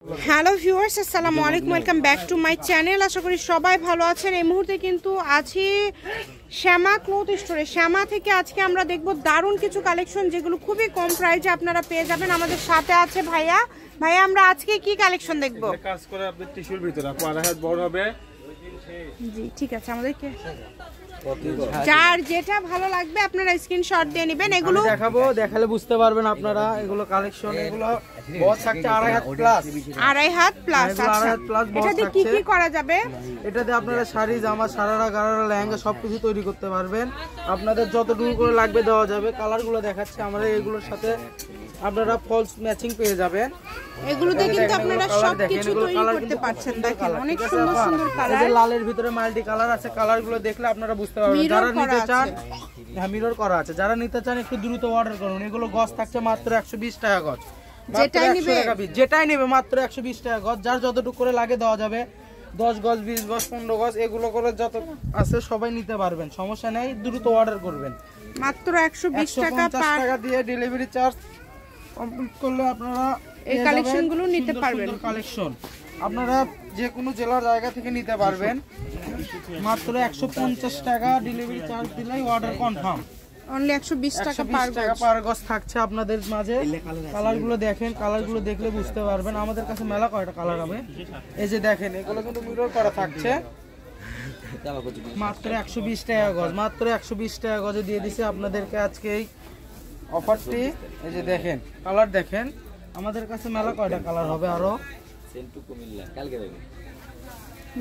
Hello viewers, আসসালামু আলাইকুম, welcome back to my channel. আশা করি সবাই ভালো আছেন। এই মুহূর্তে কিন্তু আছি শ্যামা ক্লথ স্টোরে। শ্যামা থেকে আজকে আমরা দেখব দারুণ কিছু কালেকশন, যেগুলো খুবই কম প্রাইসে আপনারা পেয়ে যাবেন। আমাদের সাথে আছে ভাইয়া। ভাইয়া, আমরা আজকে কি কালেকশন দেখব? কাজ করে আপনি টিস্যুর ভিতরে আপনার হাত বড় হবে। জি ঠিক আছে, আমাদেরকে যার যেটা ভালো লাগবে আপনারা স্ক্রিনশট দিয়ে নেবেন। এগুলো দেখাবো, দেখালে বুঝতে পারবেন আপনারা। এগুলো কালেকশন, এগুলো বস থাকছে 2.5 হাত প্লাস। 2.5 had plus. আচ্ছা, এটাতে কি কি করা যাবে? এটাতে আপনারা শাড়ি, জামা, সারারা, গারারা, লেহেঙ্গা সবকিছু তৈরি করতে পারবেন। আপনাদের যতটুকু করে লাগবে দেওয়া যাবে। কালারগুলো দেখাচ্ছে আমরা, এগুলোর সাথে আপনারা ফলস ম্যাচিং পেয়ে যাবেন। এগুলোতে কিন্তু আপনারা সবকিছু তৈরি করতে পারছেন। দেখেন অনেক সুন্দর সুন্দর কালার। এই লালের ভিতরে মাল্টি কালার আছে। কালারগুলো দেখলে আপনারা বুঝতে পারবেন। যারা নিতে চান, হ্যাঁ মিরর করা আছে। যারা নিতে চান একটু দ্রুত অর্ডার করুন। এগুলো গজ থাকছে মাত্র 120 টাকা গজ। যেটাই নেবে মাত্র 120 টাকা গজ। যার যতটুকু করে লাগে দেওয়া যাবে। 10 গজ, 20 গজ, 15 গজ, এগুলো করে যত আছে সবাই নিতে পারবেন, সমস্যা নেই। দ্রুত অর্ডার করবেন। মাত্র 120 টাকা দিয়ে ডেলিভারি চার্জ কমপ্লিট করলে আপনারা এই কালেকশনগুলো নিতে পারবেন। কালেকশন আপনারা যে কোনো জেলার জায়গা থেকে নিতে পারবেন। মাত্র 150 টাকা ডেলিভারি চার্জ দিলেই অর্ডার কনফার্ম। অনলি 120 টাকা পার গজ থাকছে আপনাদের মাঝে। কালারগুলো দেখেন, কালারগুলো দেখলে বুঝতে পারবেন। আমাদের কাছে মেলা কয়টা কালার হবে। এই যে দেখেন, এগুলো কিন্তু মিরর করা থাকছে। মাত্র 120 টাকা গজ। মাত্র 120 টাকা গজে দিয়ে দিছে আপনাদেরকে আজকে এই অফারটি। এই যে দেখেন, কালার দেখেন। আমাদের কাছে মেলা কয়টা কালার হবে আরো।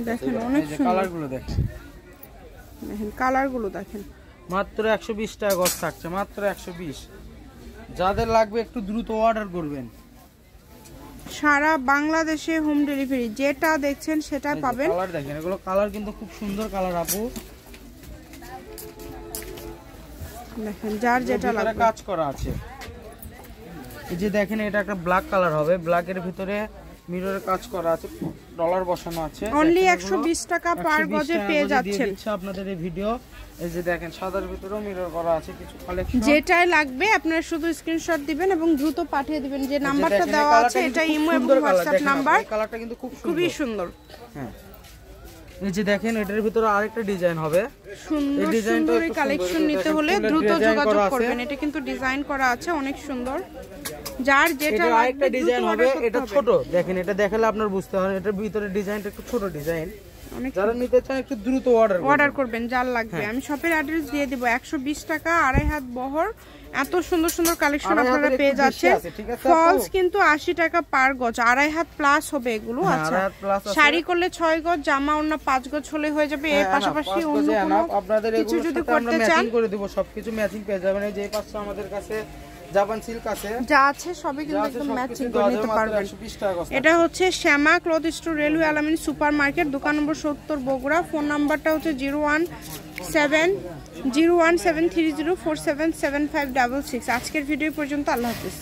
দেখেন অনেক সুন্দর কালারগুলো দেখেন। দেখেন কালারগুলো দেখেন। মাত্র 120 টাকা গজ থাকছে। মাত্র 120। যাদের লাগবে একটু দ্রুত অর্ডার করবেন। সারা বাংলাদেশে হোম ডেলিভারি। যেটা দেখছেন সেটা পাবেন। কালার দেখেন, এগুলো কালার কিন্তু খুব সুন্দর কালার আপু। দেখেন যার যেটা লাগবে কাজ করা আছে। এই যে দেখেন, এটা একটা ব্ল্যাক কালার হবে। ব্ল্যাকের ভিতরে মিররের কাজ করা আছে, ডলার বসানো আছে। অনলি 120 টাকা পার গজে পেয়ে যাচ্ছেন আপনাদের এই ভিডিও। এই যে দেখেন, সাদার ভিতরেও মিরর করা আছে কিছু কালেকশন। যেটাই লাগবে আপনারা শুধু স্ক্রিনশট দিবেন এবং দ্রুত পাঠিয়ে দিবেন। যে নাম্বারটা দেওয়া আছে এটা ইমো এবং হোয়াটসঅ্যাপ নাম্বার। কালারটা কিন্তু খুবই সুন্দর। হ্যাঁ, এই যে দেখেন, এটার ভিতরে আরেকটা ডিজাইন হবে। সুন্দর সুন্দর এই কালেকশন নিতে হলে দ্রুত যোগাযোগ করবেন। এটা কিন্তু ডিজাইন করা আছে, অনেক সুন্দর। যার যেটা আরেকটা ডিজাইন হবে। এটা ছোট, দেখেন এটা দেখালে আপনারা বুঝতে পারবেন। এটার ভিতরে ডিজাইনটা একটু ছোট ডিজাইন। যারা নিতে চান একটু দ্রুত অর্ডার করবেন যার লাগবে। আমি শপের অ্যাড্রেস দিয়ে দেব। 120 টাকা 2.5 হাত বহর। এত সুন্দর সুন্দর কালেকশন আপনারা পেয়ে যাচ্ছেন। ফলস কিন্তু 80 টাকা পার গজ। 2.5 হাত প্লাস হবে এগুলো। আচ্ছা, শাড়ি করলে 6 গজ, জামা অন্য 5 গজ হলে হয়ে যাবে। এর পাশাপাশি অন্য কোনো আপনাদের কিছু যদি করতে চান করে দেব। সবকিছু ম্যাচিং পেয়ে যাবেন। এই যে পাশে আমাদের কাছে জাপান সিল্ক আছে, যা আছে সবই কিন্তু একদম ম্যাচিং করে নিতে পারবেন। এটা হচ্ছে শ্যামা ক্লথ স্টোর, রেলওয়ে আলামিন সুপার মার্কেট, দোকান নম্বর 70, বগুড়া। ফোন নাম্বারটা হচ্ছে 01730477566। আজকের ভিডিও পর্যন্ত। আল্লাহ হাফেজ।